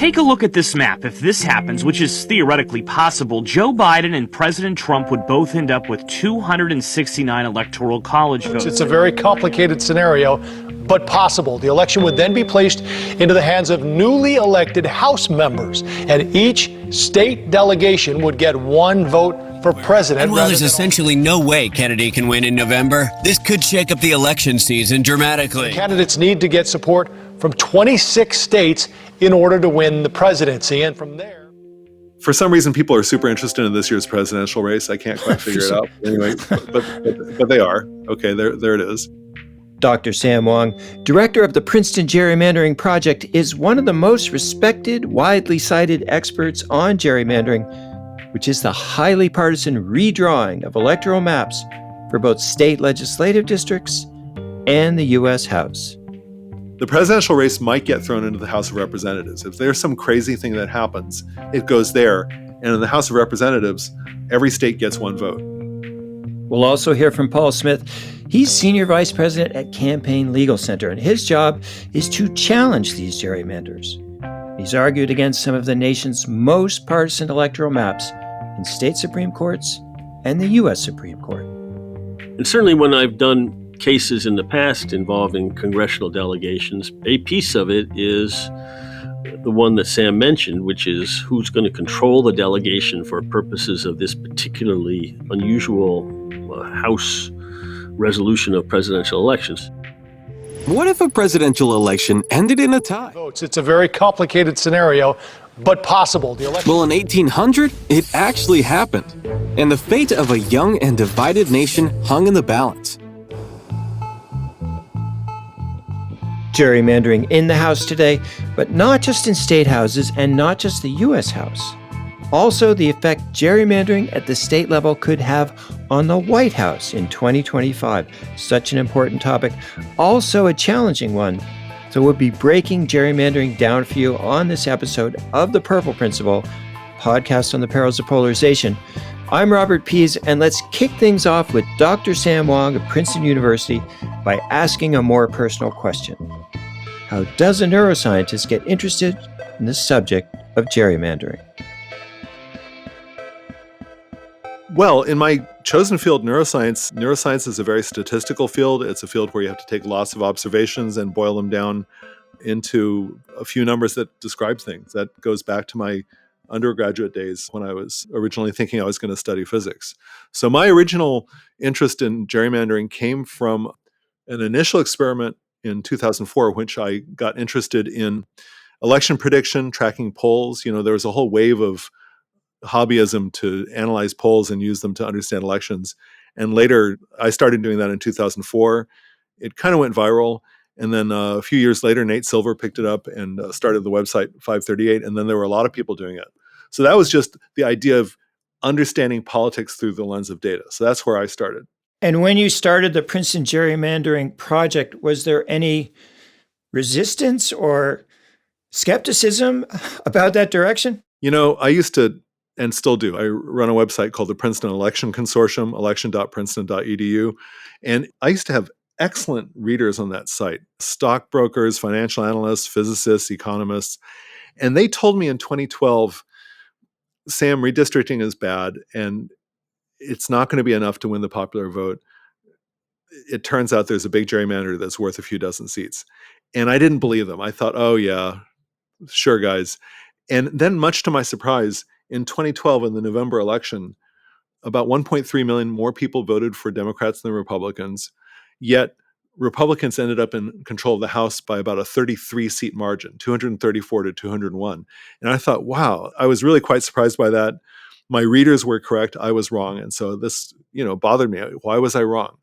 Take a look at this map. If this happens, which is theoretically possible, Joe Biden and President Trump would both end up with 269 electoral college votes. It's a very complicated scenario, but possible. The election would then be placed into the hands of newly elected House members, and each state delegation would get one vote for president. And while there's essentially no way Kennedy can win in November, this could shake up the election season dramatically. Candidates need to get support from 26 states in order to win the presidency, and from there... For some reason, people are super interested in this year's presidential race. I can't quite figure it out. Anyway, but they are. Okay, there it is. Dr. Sam Wang, director of the Princeton Gerrymandering Project, is one of the most respected, widely cited experts on gerrymandering, which is the highly partisan redrawing of electoral maps for both state legislative districts and the U.S. House. The presidential race might get thrown into the House of Representatives. If there's some crazy thing that happens, it goes there. And in the House of Representatives, every state gets one vote. We'll also hear from Paul Smith. He's senior vice president at Campaign Legal Center, and his job is to challenge these gerrymanders. He's argued against some of the nation's most partisan electoral maps in state Supreme Courts and the U.S. Supreme Court. And certainly when I've done cases in the past involving congressional delegations, a piece of it is the one that Sam mentioned, which is who's going to control the delegation for purposes of this particularly unusual House resolution of presidential elections. What if a presidential election ended in a tie? It's a very complicated scenario, but possible. Well, in 1800, it actually happened, and the fate of a young and divided nation hung in the balance. Gerrymandering in the House today, but not just in state houses and not just the U.S. House. Also, the effect gerrymandering at the state level could have on the White House in 2025. Such an important topic, also a challenging one. So we'll be breaking gerrymandering down for you on this episode of The Purple Principle, podcast on the perils of polarization. I'm Robert Pease, and let's kick things off with Dr. Sam Wang of Princeton University by asking a more personal question. How does a neuroscientist get interested in the subject of gerrymandering? Well, in my chosen field, neuroscience is a very statistical field. It's a field where you have to take lots of observations and boil them down into a few numbers that describe things. That goes back to my undergraduate days when I was originally thinking I was going to study physics. So my original interest in gerrymandering came from an initial experiment in 2004, which I got interested in election prediction, tracking polls. You know, there was a whole wave of hobbyism to analyze polls and use them to understand elections. And later, I started doing that in 2004. It kind of went viral. And then a few years later, Nate Silver picked it up and started the website 538. And then there were a lot of people doing it. So that was just the idea of understanding politics through the lens of data. So that's where I started. And when you started the Princeton Gerrymandering Project, was there any resistance or skepticism about that direction? You know, I used to, and still do, I run a website called the Princeton Election Consortium, election.princeton.edu. And I used to have excellent readers on that site, stockbrokers, financial analysts, physicists, economists. And they told me in 2012, Sam, redistricting is bad, and it's not going to be enough to win the popular vote. It turns out there's a big gerrymander that's worth a few dozen seats. And I didn't believe them. I thought, oh yeah, sure guys. And then much to my surprise, in 2012, in the November election, about 1.3 million more people voted for Democrats than Republicans. Yet Republicans ended up in control of the House by about a 33-seat margin, 234 to 201. And I thought, wow, I was really quite surprised by that. My readers were correct. I was wrong. And so this, bothered me. Why was I wrong?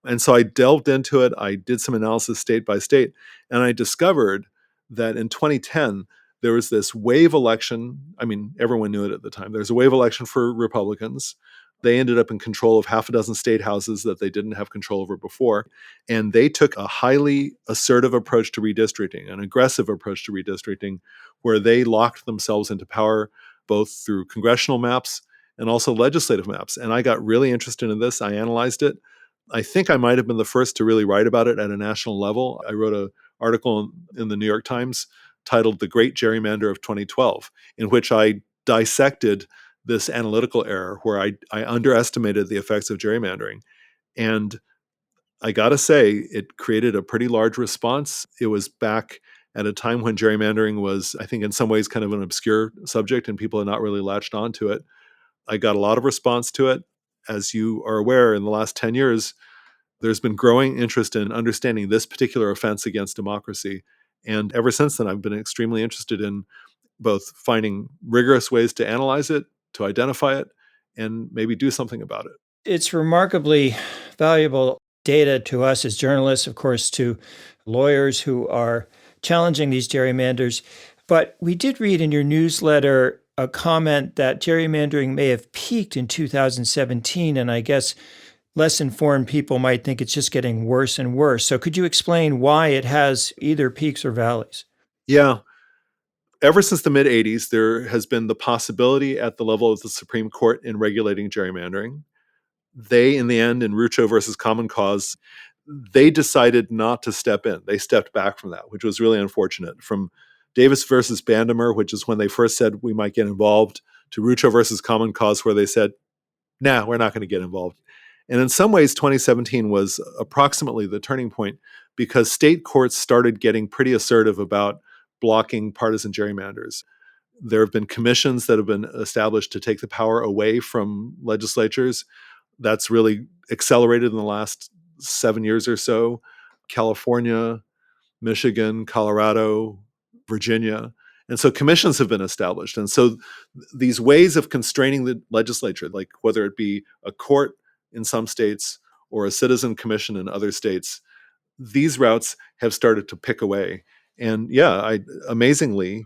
And so I delved into it. I did some analysis state by state. And I discovered that in 2010, there was this wave election. I mean, everyone knew it at the time. There's a wave election for Republicans. They ended up in control of half a dozen state houses that they didn't have control over before. And they took a highly assertive approach to redistricting, an aggressive approach to redistricting, where they locked themselves into power both through congressional maps and also legislative maps. And I got really interested in this. I analyzed it. I think I might have been the first to really write about it at a national level. I wrote an article in the New York Times titled The Great Gerrymander of 2012, in which I dissected this analytical error where I underestimated the effects of gerrymandering. And I got to say, it created a pretty large response. It was back at a time when gerrymandering was, I think, in some ways kind of an obscure subject and people had not really latched onto it. I got a lot of response to it. As you are aware, in the last 10 years, there's been growing interest in understanding this particular offense against democracy. And ever since then, I've been extremely interested in both finding rigorous ways to analyze it, to identify it, and maybe do something about it. It's remarkably valuable data to us as journalists, of course, to lawyers who are challenging these gerrymanders. But we did read in your newsletter a comment that gerrymandering may have peaked in 2017, and I guess less informed people might think it's just getting worse and worse. So could you explain why it has either peaks or valleys? Yeah. Ever since the mid-'80s, there has been the possibility at the level of the Supreme Court in regulating gerrymandering. They, in the end, in Rucho versus Common Cause, they decided not to step in. They stepped back from that, which was really unfortunate. From Davis versus Bandemer, which is when they first said we might get involved, to Rucho versus Common Cause, where they said, nah, we're not going to get involved. And in some ways, 2017 was approximately the turning point because state courts started getting pretty assertive about blocking partisan gerrymanders. There have been commissions that have been established to take the power away from legislatures. That's really accelerated in the last 7 years or so. California, Michigan, Colorado, Virginia. And so commissions have been established. And so these ways of constraining the legislature, like whether it be a court in some states or a citizen commission in other states, these routes have started to pick away. And yeah, amazingly,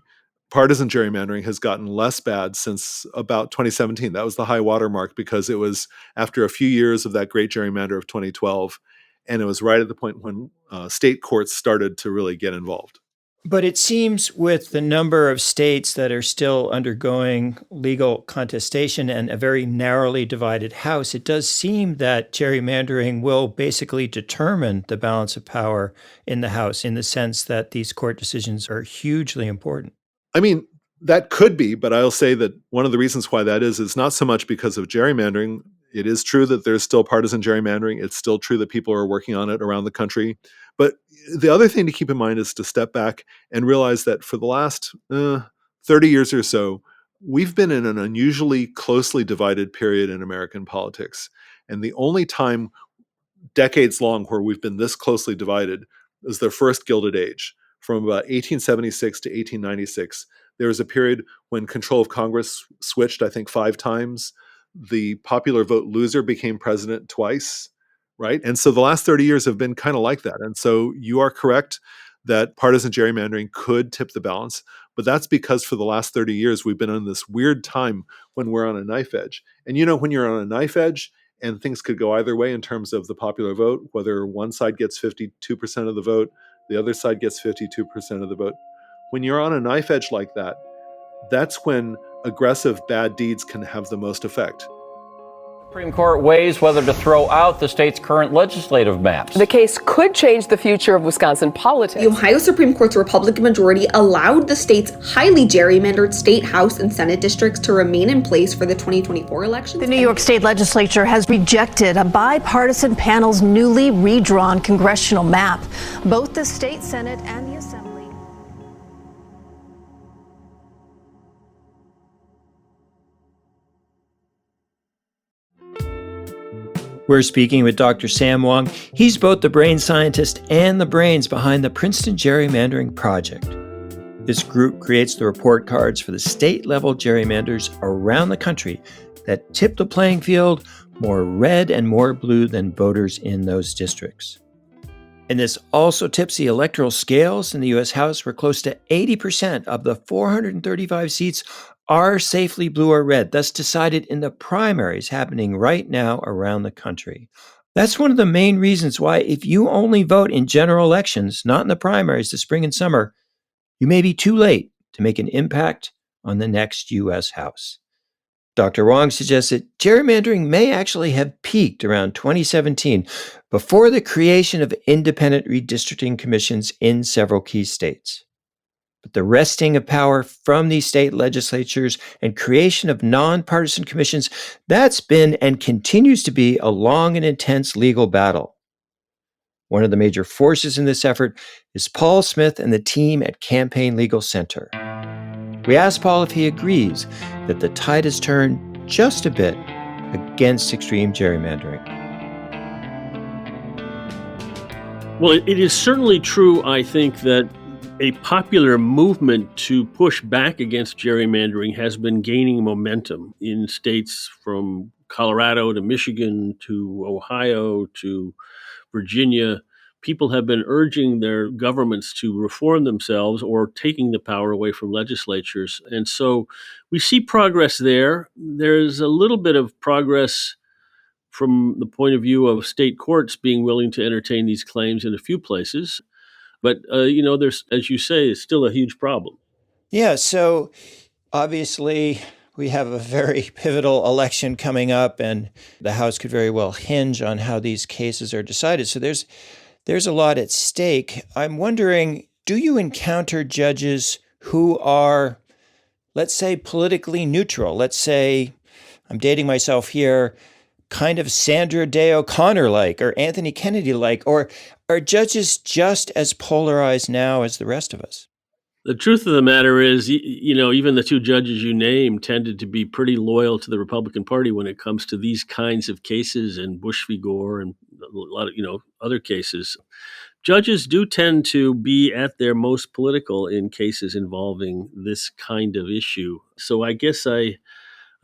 partisan gerrymandering has gotten less bad since about 2017. That was the high water mark because it was after a few years of that great gerrymander of 2012. And it was right at the point when state courts started to really get involved. But it seems with the number of states that are still undergoing legal contestation and a very narrowly divided House, it does seem that gerrymandering will basically determine the balance of power in the House in the sense that these court decisions are hugely important. I mean, that could be, but I'll say that one of the reasons why that is not so much because of gerrymandering. It is true that there's still partisan gerrymandering. It's still true that people are working on it around the country. But the other thing to keep in mind is to step back and realize that for the last 30 years or so, we've been in an unusually closely divided period in American politics. And the only time decades long where we've been this closely divided is the first Gilded Age. From about 1876 to 1896, there was a period when control of Congress switched, I think, 5 times. The popular vote loser became president twice, right? And so the last 30 years have been kind of like that. And so you are correct that partisan gerrymandering could tip the balance, but that's because for the last 30 years, we've been on this weird time when we're on a knife edge. And you know, when you're on a knife edge and things could go either way in terms of the popular vote, whether one side gets 52% of the vote, the other side gets 52% of the vote. When you're on a knife edge like that, that's when aggressive bad deeds can have the most effect. The Supreme Court weighs whether to throw out the state's current legislative maps. The case could change the future of Wisconsin politics. The Ohio Supreme Court's Republican majority allowed the state's highly gerrymandered state House and Senate districts to remain in place for the 2024 elections. The New York State Legislature has rejected a bipartisan panel's newly redrawn congressional map. Both the state Senate and the Assembly. We're speaking with Dr. Sam Wang. He's both the brain scientist and the brains behind the Princeton Gerrymandering Project. This group creates the report cards for the state-level gerrymanders around the country that tip the playing field more red and more blue than voters in those districts. And this also tips the electoral scales in the U.S. House, where close to 80% of the 435 seats are safely blue or red, thus decided in the primaries happening right now around the country. That's one of the main reasons why if you only vote in general elections, not in the primaries, the spring and summer, you may be too late to make an impact on the next U.S. House. Dr. Wang suggests that gerrymandering may actually have peaked around 2017 before the creation of independent redistricting commissions in several key states. But the wresting of power from these state legislatures and creation of nonpartisan commissions, that's been and continues to be a long and intense legal battle. One of the major forces in this effort is Paul Smith and the team at Campaign Legal Center. We asked Paul if he agrees that the tide has turned just a bit against extreme gerrymandering. Well, it is certainly true, I think, that a popular movement to push back against gerrymandering has been gaining momentum in states from Colorado to Michigan to Ohio to Virginia. People have been urging their governments to reform themselves or taking the power away from legislatures. And so we see progress there. There's a little bit of progress from the point of view of state courts being willing to entertain these claims in a few places. But, there's, as you say, it's still a huge problem. Yeah, so obviously we have a very pivotal election coming up, and the House could very well hinge on how these cases are decided. So there's a lot at stake. I'm wondering, do you encounter judges who are, let's say, politically neutral? Let's say, I'm dating myself here, kind of Sandra Day O'Connor-like or Anthony Kennedy-like, or are judges just as polarized now as the rest of us? The truth of the matter is, even the two judges you named tended to be pretty loyal to the Republican Party when it comes to these kinds of cases, and Bush v. Gore and a lot of, other cases. Judges do tend to be at their most political in cases involving this kind of issue. So I guess I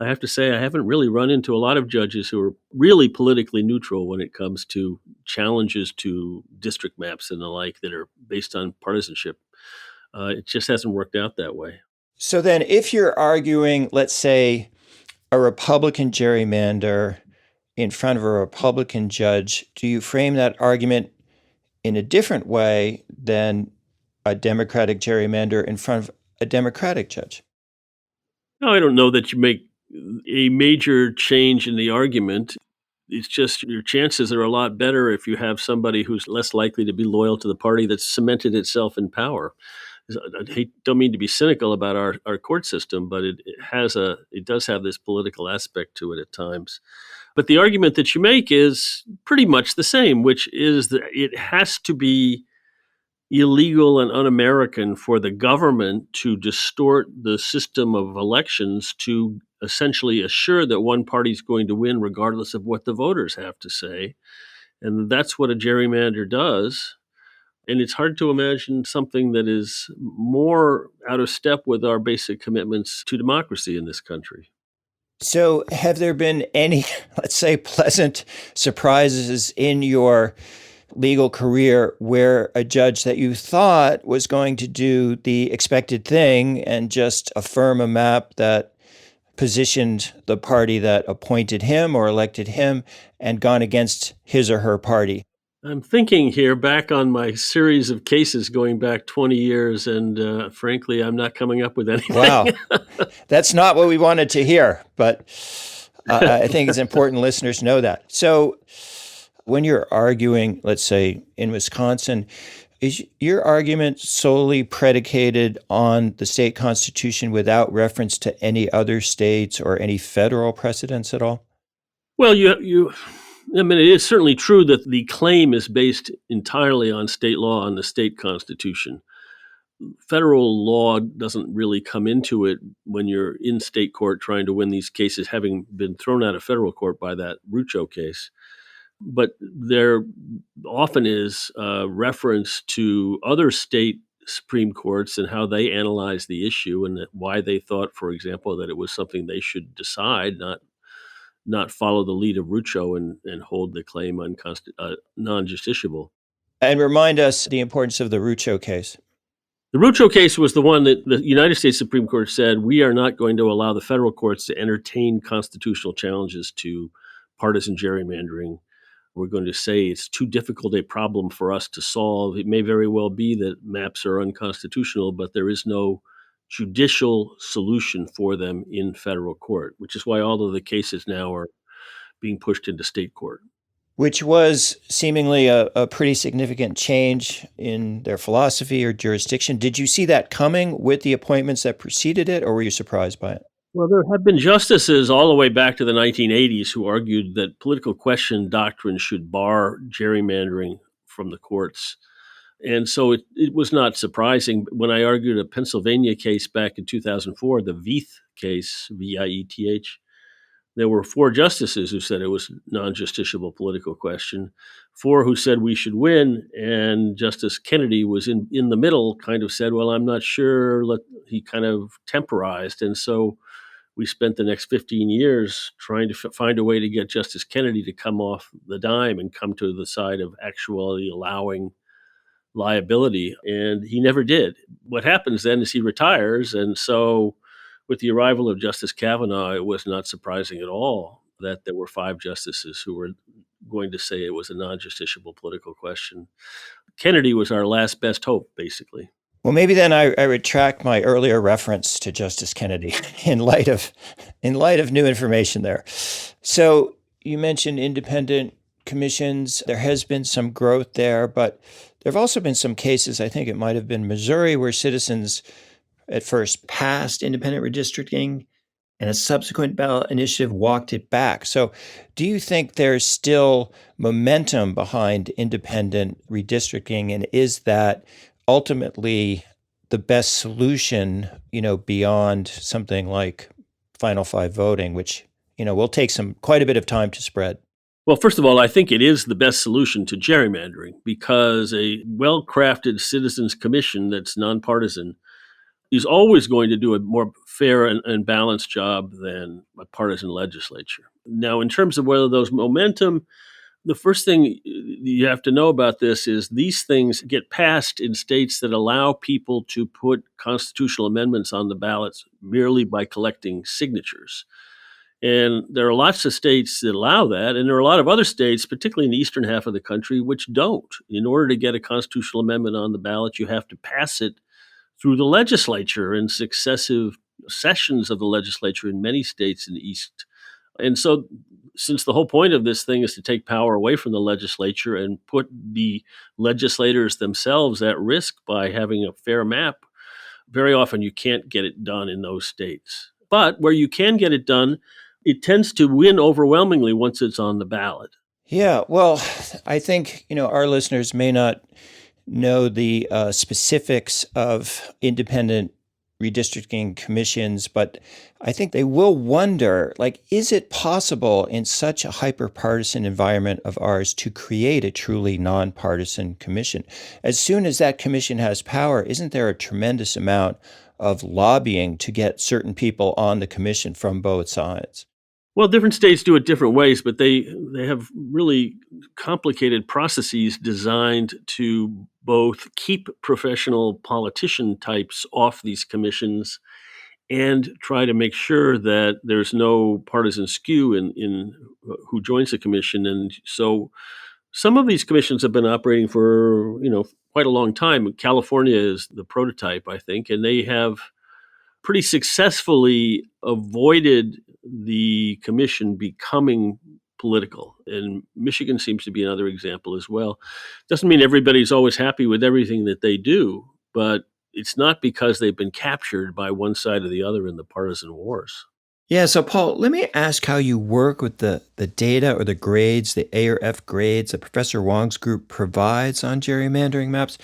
have to say I haven't really run into a lot of judges who are really politically neutral when it comes to challenges to district maps and the like that are based on partisanship. It just hasn't worked out that way. So then if you're arguing, let's say, a Republican gerrymander in front of a Republican judge, do you frame that argument in a different way than a Democratic gerrymander in front of a Democratic judge? No, I don't know that you make a major change in the argument. It's just your chances are a lot better if you have somebody who's less likely to be loyal to the party that's cemented itself in power. Don't mean to be cynical about our court system, but it does have this political aspect to it at times. But the argument that you make is pretty much the same, which is that it has to be illegal and un-American for the government to distort the system of elections to essentially assure that one party is going to win regardless of what the voters have to say. And that's what a gerrymander does. And it's hard to imagine something that is more out of step with our basic commitments to democracy in this country. So have there been any, let's say, pleasant surprises in your legal career where a judge that you thought was going to do the expected thing and just affirm a map that positioned the party that appointed him or elected him and gone against his or her party? I'm thinking here back on my series of cases going back 20 years, and frankly, I'm not coming up with anything. Wow. That's not what we wanted to hear, but I think it's important listeners know that. So when you're arguing, let's say, in Wisconsin, is your argument solely predicated on the state constitution without reference to any other states or any federal precedents at all? Well, it is certainly true that the claim is based entirely on state law and the state constitution. Federal law doesn't really come into it when you're in state court trying to win these cases, having been thrown out of federal court by that Rucho case. But there often is reference to other state Supreme Courts and how they analyze the issue and why they thought, for example, that it was something they should decide, not follow the lead of Rucho and hold the claim non-justiciable. And remind us the importance of the Rucho case. The Rucho case was the one that the United States Supreme Court said, we are not going to allow the federal courts to entertain constitutional challenges to partisan gerrymandering. We're going to say it's too difficult a problem for us to solve. It may very well be that maps are unconstitutional, but there is no judicial solution for them in federal court, which is why all of the cases now are being pushed into state court. which was seemingly a pretty significant change in their philosophy or jurisdiction. Did you see that coming with the appointments that preceded it, or were you surprised by it? Well, there have been justices all the way back to the 1980s who argued that political question doctrine should bar gerrymandering from the courts. And so it was not surprising when I argued a Pennsylvania case back in 2004, the Vieth case, Vieth. There were 4 justices who said it was non-justiciable political question, 4 who said we should win, and Justice Kennedy was in the middle, kind of said, well, I'm not sure. He kind of temporized. And so we spent the next 15 years trying to find a way to get Justice Kennedy to come off the dime and come to the side of actually allowing liability, and he never did. What happens then is he retires, and so with the arrival of Justice Kavanaugh, it was not surprising at all that there were 5 justices who were going to say it was a non-justiciable political question. Kennedy was our last best hope, basically. Well, maybe then I retract my earlier reference to Justice Kennedy in light of new information there. So you mentioned independent commissions. There has been some growth there, but there have also been some cases, I think it might have been Missouri, where citizens at first passed independent redistricting and a subsequent ballot initiative walked it back. So do you think there's still momentum behind independent redistricting, and is that ultimately the best solution, beyond something like Final 5 voting, which, will take quite a bit of time to spread? Well, first of all, I think it is the best solution to gerrymandering because a well-crafted citizens commission that's nonpartisan is always going to do a more fair and balanced job than a partisan legislature. Now, in terms of whether those momentum, the first thing you have to know about this is these things get passed in states that allow people to put constitutional amendments on the ballots merely by collecting signatures. And there are lots of states that allow that, and there are a lot of other states, particularly in the eastern half of the country, which don't. In order to get a constitutional amendment on the ballot, you have to pass it through the legislature in successive sessions of the legislature in many states in the East. And so, since the whole point of this thing is to take power away from the legislature and put the legislators themselves at risk by having a fair map, very often you can't get it done in those states. But where you can get it done, it tends to win overwhelmingly once it's on the ballot. Yeah, well, I think, our listeners may not know the specifics of independent redistricting commissions, but I think they will wonder, is it possible in such a hyper-partisan environment of ours to create a truly nonpartisan commission? As soon as that commission has power, isn't there a tremendous amount of lobbying to get certain people on the commission from both sides? Well, different states do it different ways, but they have really complicated processes designed to both keep professional politician types off these commissions and try to make sure that there's no partisan skew in who joins the commission. And so some of these commissions have been operating for, quite a long time. California is the prototype, I think, and they have pretty successfully avoided the commission becoming political. And Michigan seems to be another example as well. Doesn't mean everybody's always happy with everything that they do, but it's not because they've been captured by one side or the other in the partisan wars. Yeah, so Paul, let me ask how you work with the data or the grades, the A or F grades that Professor Wang's group provides on gerrymandering maps.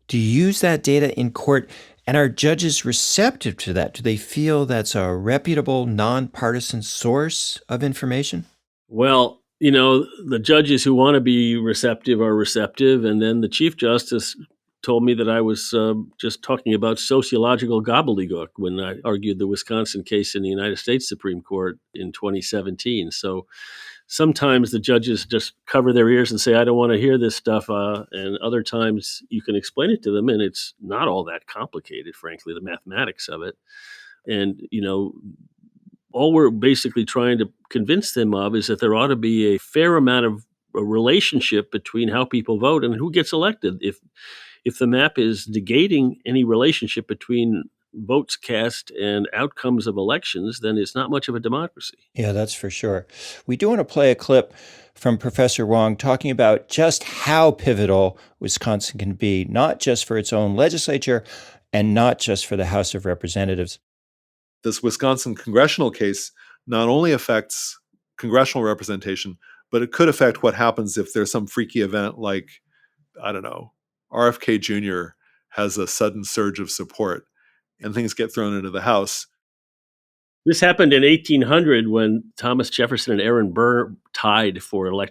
Do you use that data in court? And are judges receptive to that? Do they feel that's a reputable, nonpartisan source of information? Well, the judges who want to be receptive are receptive. And then the Chief Justice told me that I was just talking about sociological gobbledygook when I argued the Wisconsin case in the United States Supreme Court in 2017. So sometimes the judges just cover their ears and say, I don't want to hear this stuff. And other times you can explain it to them, and it's not all that complicated, frankly, the mathematics of it. And, all we're basically trying to convince them of is that there ought to be a fair amount of a relationship between how people vote and who gets elected. If the map is negating any relationship between votes cast and outcomes of elections, then it's not much of a democracy. Yeah, that's for sure. We do want to play a clip from Professor Wang talking about just how pivotal Wisconsin can be, not just for its own legislature and not just for the House of Representatives. This Wisconsin congressional case not only affects congressional representation, but it could affect what happens if there's some freaky event like, I don't know, RFK Jr. has a sudden surge of support and things get thrown into the House. This happened in 1800 when Thomas Jefferson and Aaron Burr tied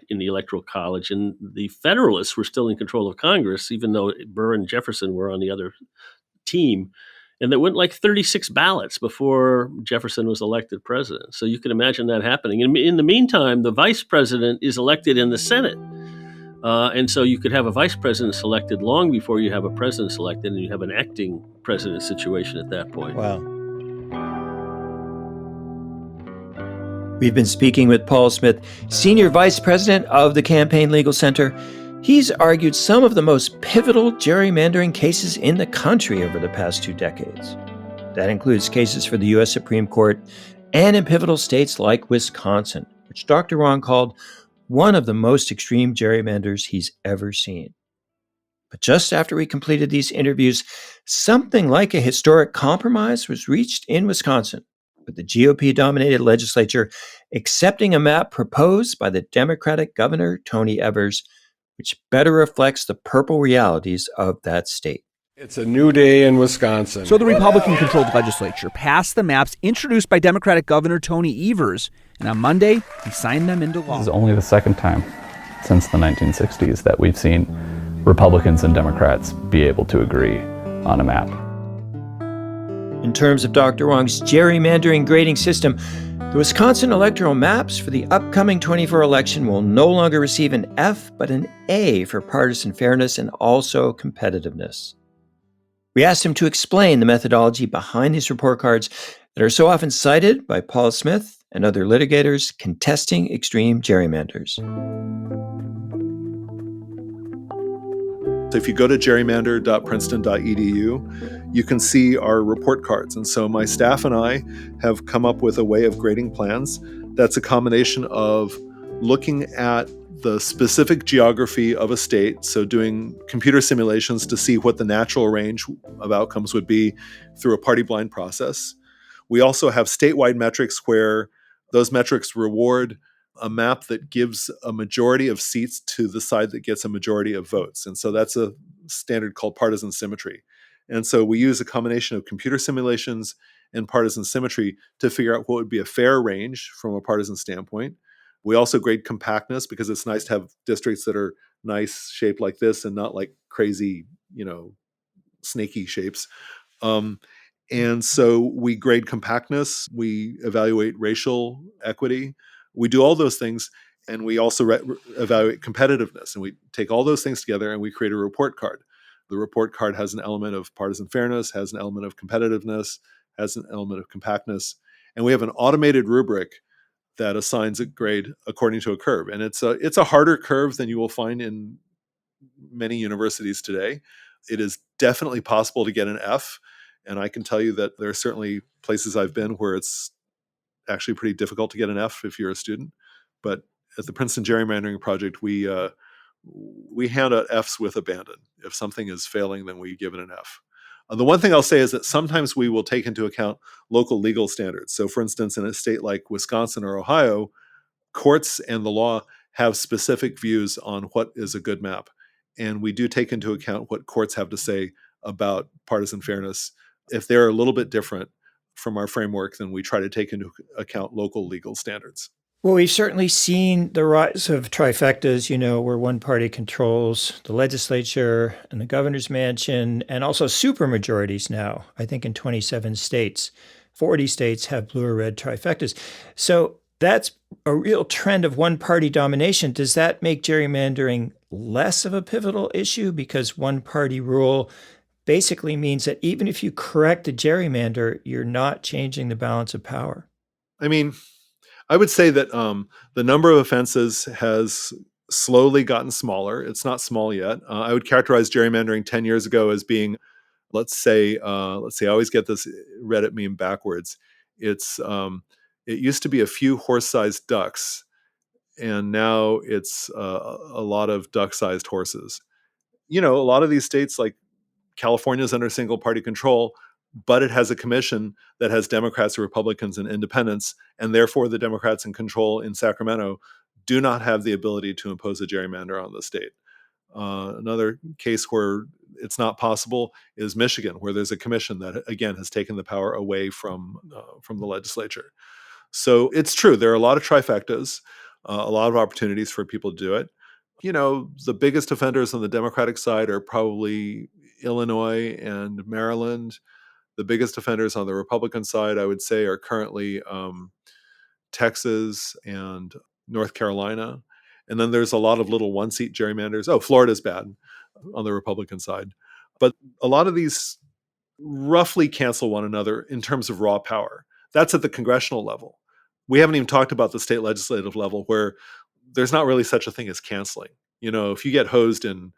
in the Electoral College, and the Federalists were still in control of Congress, even though Burr and Jefferson were on the other team. And that went like 36 ballots before Jefferson was elected president. So you can imagine that happening. And in the meantime, the vice president is elected in the Senate. And so you could have a vice president selected long before you have a president selected, and you have an acting president situation at that point. Wow. We've been speaking with Paul Smith, Senior Vice President of the Campaign Legal Center. He's argued some of the most pivotal gerrymandering cases in the country over the past 2 decades. That includes cases for the U.S. Supreme Court and in pivotal states like Wisconsin, which Dr. Wang called one of the most extreme gerrymanders he's ever seen. But just after we completed these interviews, something like a historic compromise was reached in Wisconsin, with the GOP-dominated legislature accepting a map proposed by the Democratic Governor Tony Evers, which better reflects the purple realities of that state. It's a new day in Wisconsin. So the Republican-controlled legislature passed the maps introduced by Democratic Governor Tony Evers, and on Monday, he signed them into law. This is only the second time since the 1960s that we've seen Republicans and Democrats be able to agree on a map. In terms of Dr. Wang's gerrymandering grading system, the Wisconsin electoral maps for the upcoming 24 election will no longer receive an F, but an A for partisan fairness and also competitiveness. We asked him to explain the methodology behind these report cards that are so often cited by Paul Smith and other litigators contesting extreme gerrymanders. So if you go to gerrymander.princeton.edu, you can see our report cards. And so my staff and I have come up with a way of grading plans that's a combination of looking at the specific geography of a state, so doing computer simulations to see what the natural range of outcomes would be through a party blind process. We also have statewide metrics where those metrics reward a map that gives a majority of seats to the side that gets a majority of votes. And so that's a standard called partisan symmetry. And so we use a combination of computer simulations and partisan symmetry to figure out what would be a fair range from a partisan standpoint. We also grade compactness because it's nice to have districts that are nice shaped like this and not like crazy, snaky shapes. And so we grade compactness, we evaluate racial equity. We do all those things, and we also evaluate competitiveness. And we take all those things together and we create a report card. The report card has an element of partisan fairness, has an element of competitiveness, has an element of compactness. And we have an automated rubric that assigns a grade according to a curve. And it's a harder curve than you will find in many universities today. It is definitely possible to get an F. And I can tell you that there are certainly places I've been where it's actually pretty difficult to get an F if you're a student. But at the Princeton Gerrymandering Project, we hand out Fs with abandon. If something is failing, then we give it an F. The one thing I'll say is that sometimes we will take into account local legal standards. So for instance, in a state like Wisconsin or Ohio, courts and the law have specific views on what is a good map. And we do take into account what courts have to say about partisan fairness. If they're a little bit different from our framework, then we try to take into account local legal standards. Well, we've certainly seen the rise of trifectas, where one party controls the legislature and the governor's mansion, and also supermajorities now. I think in 27 states, 40 states have blue or red trifectas. So that's a real trend of one-party domination. Does that make gerrymandering less of a pivotal issue? Because one-party rule basically means that even if you correct the gerrymander, you're not changing the balance of power. I would say that the number of offenses has slowly gotten smaller. It's not small yet. I would characterize gerrymandering 10 years ago as being Let's say I always get this Reddit meme backwards. It used to be a few horse-sized ducks, and now it's a lot of duck-sized horses. A lot of these states, like California, is under single-party control, but it has a commission that has Democrats, Republicans, and independents, and therefore the Democrats in control in Sacramento do not have the ability to impose a gerrymander on the state. Another case where it's not possible is Michigan, where there's a commission that, again, has taken the power away from the legislature. So it's true. There are a lot of trifectas, a lot of opportunities for people to do it. The biggest offenders on the Democratic side are probably Illinois and Maryland. The biggest offenders on the Republican side, I would say, are currently Texas and North Carolina. And then there's a lot of little one-seat gerrymanders. Oh, Florida's bad on the Republican side. But a lot of these roughly cancel one another in terms of raw power. That's at the congressional level. We haven't even talked about the state legislative level, where there's not really such a thing as canceling. If you get hosed in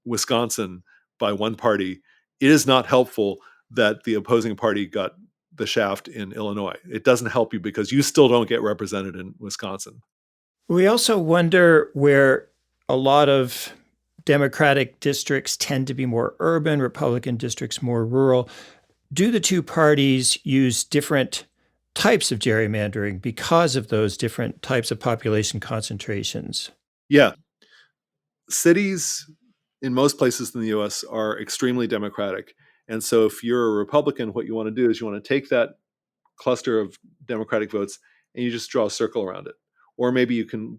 Wisconsin by one party, it is not helpful that the opposing party got the shaft in Illinois. It doesn't help you because you still don't get represented in Wisconsin. We also wonder where a lot of Democratic districts tend to be more urban, Republican districts more rural. Do the two parties use different types of gerrymandering because of those different types of population concentrations? Yeah. Cities in most places in the U.S. are extremely Democratic. And so if you're a Republican, what you want to do is you want to take that cluster of Democratic votes and you just draw a circle around it. Or maybe you can,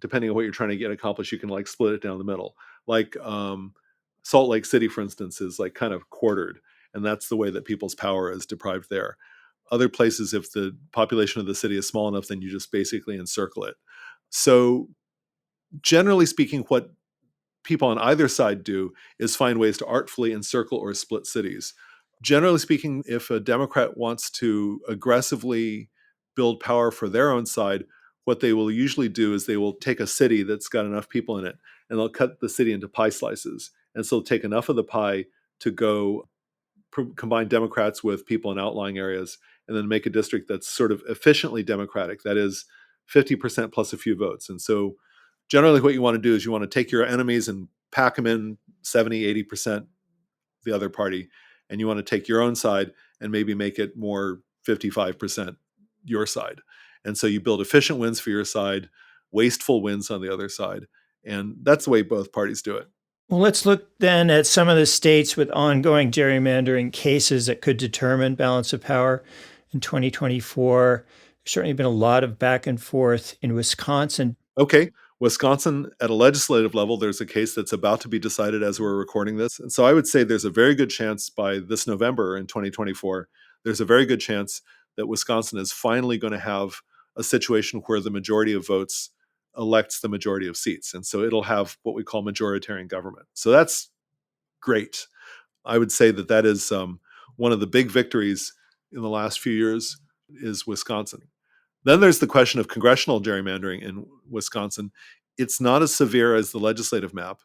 depending on what you're trying to get accomplished, you can split it down the middle. Like Salt Lake City, for instance, is kind of quartered. And that's the way that people's power is deprived there. Other places, if the population of the city is small enough, then you just basically encircle it. So generally speaking, what people on either side do is find ways to artfully encircle or split cities. Generally speaking, if a Democrat wants to aggressively build power for their own side, what they will usually do is they will take a city that's got enough people in it, and they'll cut the city into pie slices. And so they'll take enough of the pie to go combine Democrats with people in outlying areas, and then make a district that's sort of efficiently Democratic. That is 50% plus a few votes. And so generally what you want to do is you want to take your enemies and pack them in 70, 80% the other party. And you want to take your own side and maybe make it more 55% your side. And so you build efficient wins for your side, wasteful wins on the other side. And that's the way both parties do it. Well, let's look then at some of the states with ongoing gerrymandering cases that could determine balance of power in 2024. There's certainly been a lot of back and forth in Wisconsin. Okay. Wisconsin, at a legislative level, there's a case that's about to be decided as we're recording this. And so I would say there's a very good chance by this November in 2024, there's a very good chance that Wisconsin is finally going to have a situation where the majority of votes elects the majority of seats. And so it'll have what we call majoritarian government. So that's great. I would say that is one of the big victories in the last few years is Wisconsin. Then there's the question of congressional gerrymandering in Wisconsin. It's not as severe as the legislative map,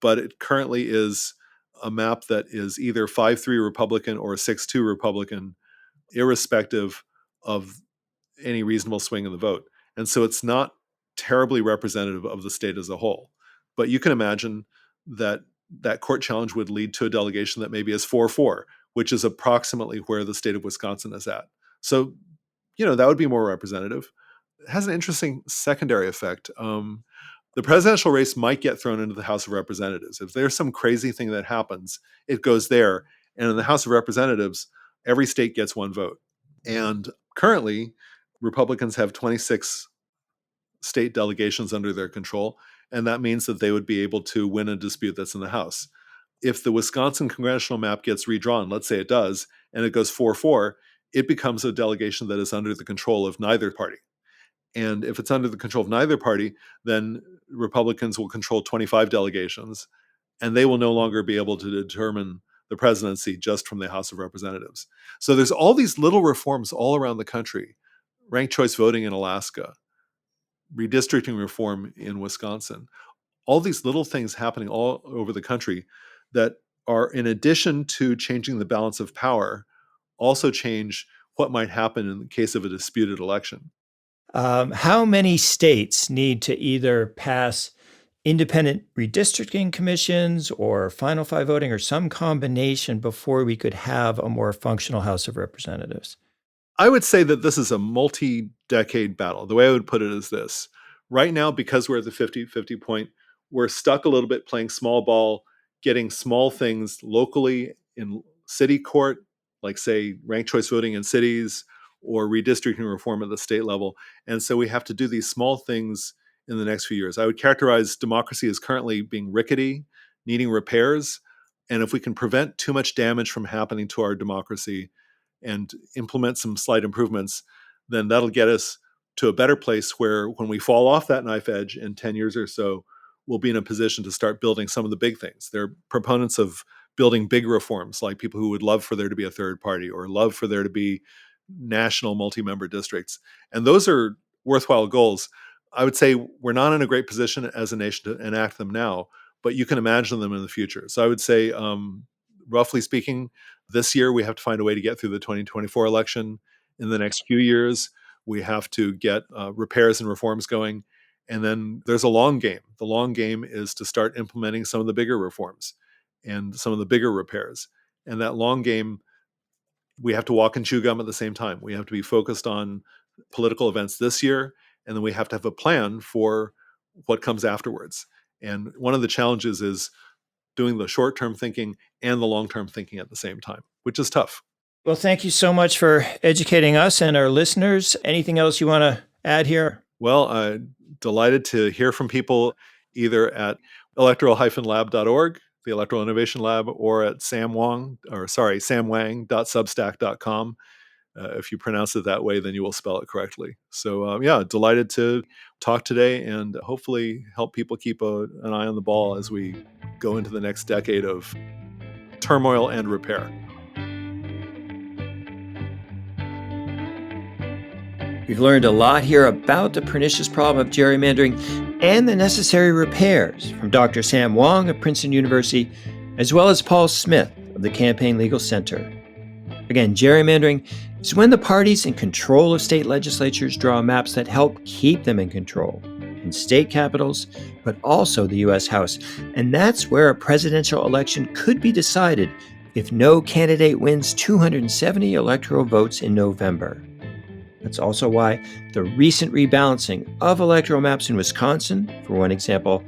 but it currently is a map that is either 5-3 Republican or 6-2 Republican, irrespective of any reasonable swing in the vote. And so it's not terribly representative of the state as a whole. But you can imagine that that court challenge would lead to a delegation that maybe is 4-4, which is approximately where the state of Wisconsin is at. So, that would be more representative. It has an interesting secondary effect. The presidential race might get thrown into the House of Representatives. If there's some crazy thing that happens, it goes there. And in the House of Representatives, every state gets one vote. And currently, Republicans have 26 state delegations under their control, and that means that they would be able to win a dispute that's in the House. If the Wisconsin congressional map gets redrawn, let's say it does, and it goes 4-4, it becomes a delegation that is under the control of neither party. And if it's under the control of neither party, then Republicans will control 25 delegations, and they will no longer be able to determine the presidency just from the House of Representatives. So there's all these little reforms all around the country. Ranked choice voting in Alaska, redistricting reform in Wisconsin, all these little things happening all over the country that are, in addition to changing the balance of power, also change what might happen in the case of a disputed election. How many states need to either pass independent redistricting commissions or final five voting or some combination before we could have a more functional House of Representatives? I would say that this is a multi-decade battle. The way I would put it is this. Right now, because we're at the 50-50 point, we're stuck a little bit playing small ball, getting small things locally in city court, like, say, ranked choice voting in cities or redistricting reform at the state level. And so we have to do these small things in the next few years. I would characterize democracy as currently being rickety, needing repairs. And if we can prevent too much damage from happening to our democracy and implement some slight improvements, then that'll get us to a better place where when we fall off that knife edge in 10 years or so, we'll be in a position to start building some of the big things. There are proponents of building big reforms, like people who would love for there to be a third party or love for there to be national multi-member districts. And those are worthwhile goals. I would say we're not in a great position as a nation to enact them now, but you can imagine them in the future. So I would say, roughly speaking, this year we have to find a way to get through the 2024 election. In the next few years, we have to get repairs and reforms going. And then there's a long game. The long game is to start implementing some of the bigger reforms and some of the bigger repairs. And that long game, we have to walk and chew gum at the same time. We have to be focused on political events this year, and then we have to have a plan for what comes afterwards. And one of the challenges is doing the short-term thinking and the long-term thinking at the same time, which is tough. Well, thank you so much for educating us and our listeners. Anything else you want to add here? Well, delighted to hear from people either at electoral-lab.org, the Electoral Innovation Lab, or at samwang.substack.com. If you pronounce it that way, then you will spell it correctly. So, delighted to talk today and hopefully help people keep an eye on the ball as we go into the next decade of turmoil and repair. We've learned a lot here about the pernicious problem of gerrymandering and the necessary repairs from Dr. Sam Wang of Princeton University, as well as Paul Smith of the Campaign Legal Center. Again, gerrymandering is when the parties in control of state legislatures draw maps that help keep them in control in state capitals, but also the U.S. House. And that's where a presidential election could be decided if no candidate wins 270 electoral votes in November. That's also why the recent rebalancing of electoral maps in Wisconsin, for one example,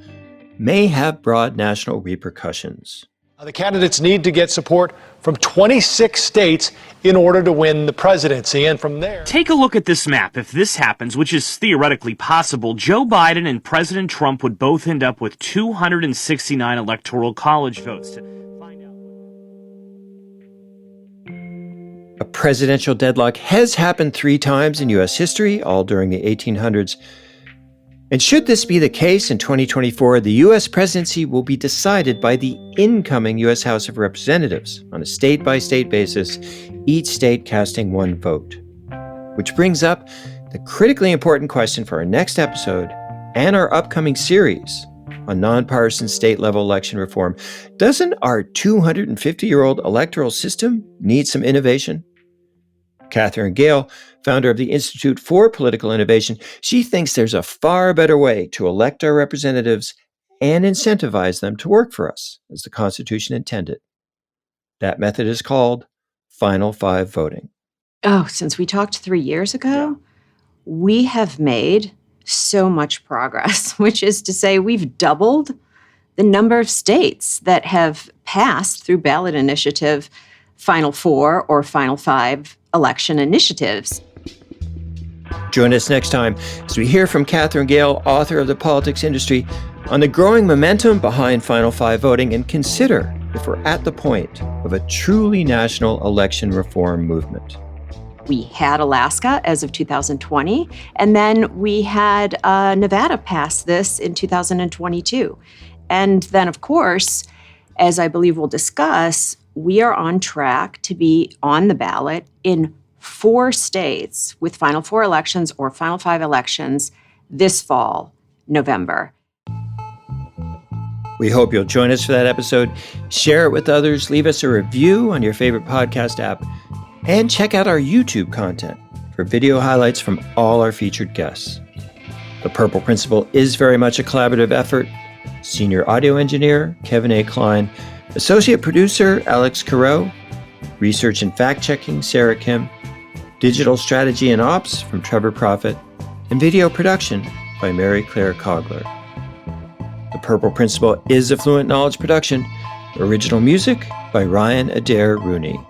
may have broad national repercussions. The candidates need to get support from 26 states in order to win the presidency. And from there, take a look at this map. If this happens, which is theoretically possible, Joe Biden and President Trump would both end up with 269 electoral college votes. A presidential deadlock has happened 3 times in U.S. history, all during the 1800s. And should this be the case in 2024, the U.S. presidency will be decided by the incoming U.S. House of Representatives on a state-by-state basis, each state casting one vote. Which brings up the critically important question for our next episode and our upcoming series on nonpartisan state-level election reform. Doesn't our 250-year-old electoral system need some innovation? Catherine Gale, founder of the Institute for Political Innovation, she thinks there's a far better way to elect our representatives and incentivize them to work for us, as the Constitution intended. That method is called Final Five voting. Oh, since we talked 3 years ago, we have made so much progress, which is to say we've doubled the number of states that have passed through ballot initiative Final Four or Final Five election initiatives. Join us next time as we hear from Catherine Gale, author of The Politics Industry, on the growing momentum behind Final Five voting and consider if we're at the point of a truly national election reform movement. We had Alaska as of 2020, and then we had Nevada pass this in 2022. And then, of course, as I believe we'll discuss, we are on track to be on the ballot in 4 states with Final Four elections or Final Five elections this fall, November. We hope you'll join us for that episode. Share it with others, leave us a review on your favorite podcast app, and check out our YouTube content for video highlights from all our featured guests. The Purple Principle is very much a collaborative effort. Senior audio engineer, Kevin A. Klein. Associate producer, Alex Carreau. Research and fact-checking, Sarah Kim. Digital strategy and ops from Trevor Prophet. And video production by Mary Claire Cogler. The Purple Principle is a Fluent Knowledge production. Original music by Ryan Adair Rooney.